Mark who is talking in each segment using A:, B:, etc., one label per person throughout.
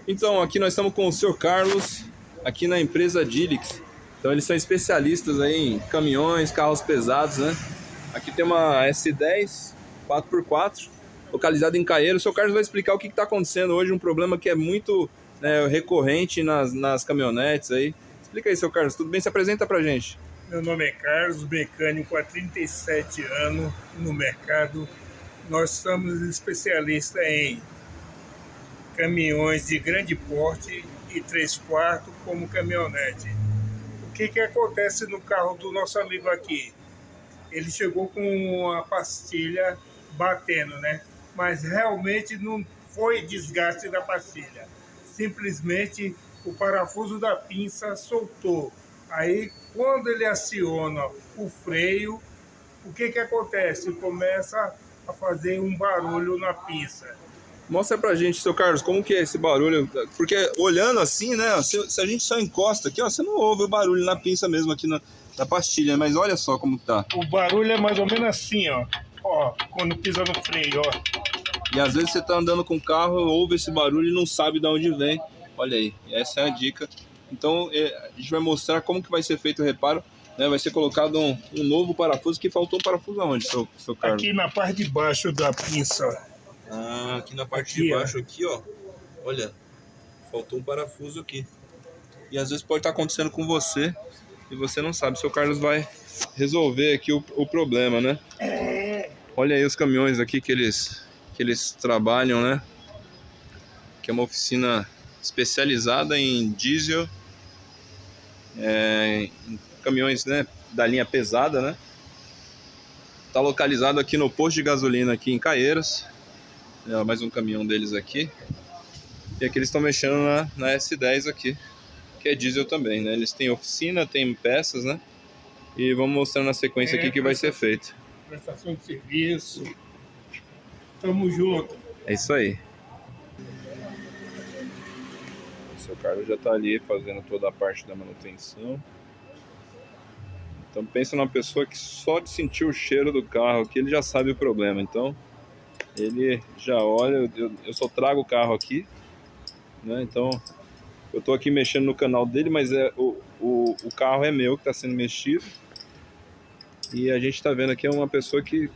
A: Então, aqui nós estamos com o Sr. Carlos, aqui na empresa Dilix. Então, eles são especialistas aí em caminhões, carros pesados, né? Aqui tem uma S10 4x4, localizada em Caieiras. O Sr. Carlos vai explicar o que está acontecendo hoje, um problema que é muito, né, recorrente nas caminhonetes aí. Explica aí, Sr. Carlos, tudo bem? Se apresenta pra gente.
B: Meu nome é Carlos, mecânico há 37 anos no mercado. Nós somos especialistas em caminhões de grande porte e 3/4 como caminhonete. O que acontece no carro do nosso amigo aqui? Ele chegou com uma pastilha batendo, né? Mas realmente não foi desgaste da pastilha. Simplesmente o parafuso da pinça soltou. Aí, quando ele aciona o freio, o que acontece? Começa a fazer um barulho na pinça.
A: Mostra pra gente, Sr. Carlos, como que é esse barulho. Porque olhando assim, né, se a gente só encosta aqui, ó, você não ouve o barulho na pinça mesmo aqui na pastilha. Mas olha só como tá.
B: O barulho é mais ou menos assim, ó. Ó, quando pisa no freio, ó.
A: E às vezes você tá andando com o carro, ouve esse barulho e não sabe de onde vem. Olha aí, essa é a dica. Então a gente vai mostrar como que vai ser feito o reparo, né? Vai ser colocado um novo parafuso, que faltou um parafuso aonde, seu Carlos?
B: Aqui na parte de baixo da pinça.
A: Ah, aqui na parte de baixo aqui, ó. Olha, faltou um parafuso aqui. E às vezes pode estar acontecendo com você e você não sabe. O seu Carlos vai resolver aqui o problema, né? Olha aí os caminhões aqui que eles trabalham, né? Que é uma oficina especializada em diesel, em caminhões, né, da linha pesada, né? Tá localizado aqui no posto de gasolina aqui em Caieiras. Mais um caminhão deles aqui. E aqui eles estão mexendo na S10 aqui, que é diesel também, né? Eles têm oficina, têm peças, né? E vamos mostrar na sequência aqui que vai ser feito.
B: Prestação de serviço. Tamo junto.
A: É isso aí. O seu Carlos já tá ali fazendo toda a parte da manutenção. Então pensa numa pessoa que só de sentir o cheiro do carro aqui, ele já sabe o problema. Então ele já olha, eu só trago o carro aqui, né? Então eu tô aqui mexendo no canal dele, mas o carro é meu que está sendo mexido. E a gente tá vendo aqui uma pessoa que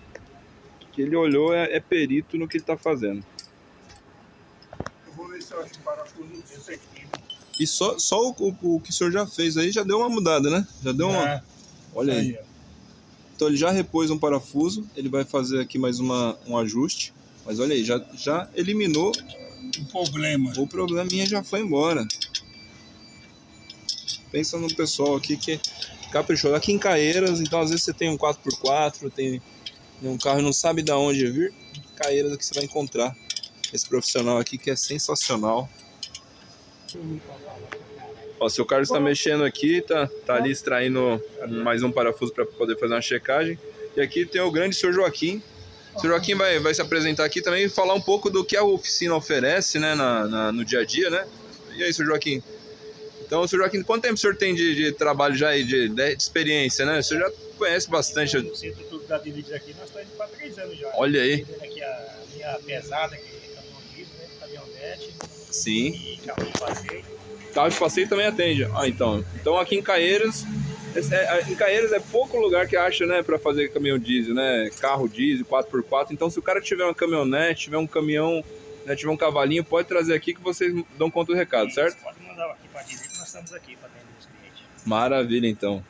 A: ele olhou, é perito no que ele tá fazendo.
B: Eu vou ver se eu acho um parafuso desse aqui.
A: E só o que o senhor já fez aí já deu uma mudada, né? Já deu uma... Olha aí. Então ele já repôs um parafuso, ele vai fazer aqui mais um ajuste. Mas olha aí, já eliminou
B: o problema.
A: O probleminha já foi embora. Pensa no pessoal aqui que caprichou. Aqui em Caieiras, então às vezes você tem um 4x4, tem um carro e não sabe de onde vir. Caieiras aqui você vai encontrar esse profissional aqui que é sensacional. Ó, o seu Carlos está mexendo aqui, tá ali extraindo mais um parafuso para poder fazer uma checagem. E aqui tem o grande senhor Joaquim. O senhor Joaquim vai se apresentar aqui também e falar um pouco do que a oficina oferece, né, no dia a dia, né? E aí, senhor Joaquim? Então, senhor Joaquim, quanto tempo o senhor tem de trabalho já aí, de experiência, né? O senhor já conhece bastante.
C: No centro tudo da Dilix aqui, nós estamos indo para 3 anos já.
A: Olha aí.
C: Aqui a linha pesada, que é caminhão diesel, né? Caminhonete.
A: Sim.
C: E carro de passeio.
A: Carro de passeio também atende. Ah, então aqui em Caieiras, é pouco lugar que acha, né, para fazer caminhão diesel, né? Carro diesel, 4x4. Então, se o cara tiver uma caminhonete, tiver um caminhão, né, tiver um cavalinho, pode trazer aqui que vocês dão conta do recado, certo?
C: Pode mandar aqui para dizer que nós estamos aqui para atender os clientes.
A: Maravilha, então.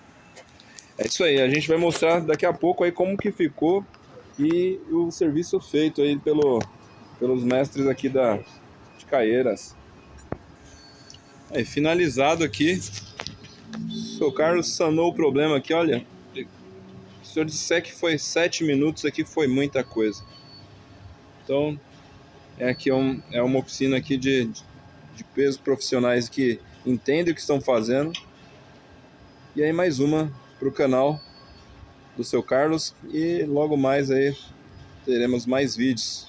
A: É isso aí, a gente vai mostrar daqui a pouco aí como que ficou e o serviço feito aí pelos mestres aqui de Caieiras. Aí, finalizado aqui. O seu Carlos sanou o problema aqui, olha. Se o senhor disser que foi 7 minutos aqui, foi muita coisa. Então, aqui é uma oficina aqui de pesos profissionais que entendem o que estão fazendo. E aí mais uma para o canal do seu Carlos. E logo mais aí teremos mais vídeos.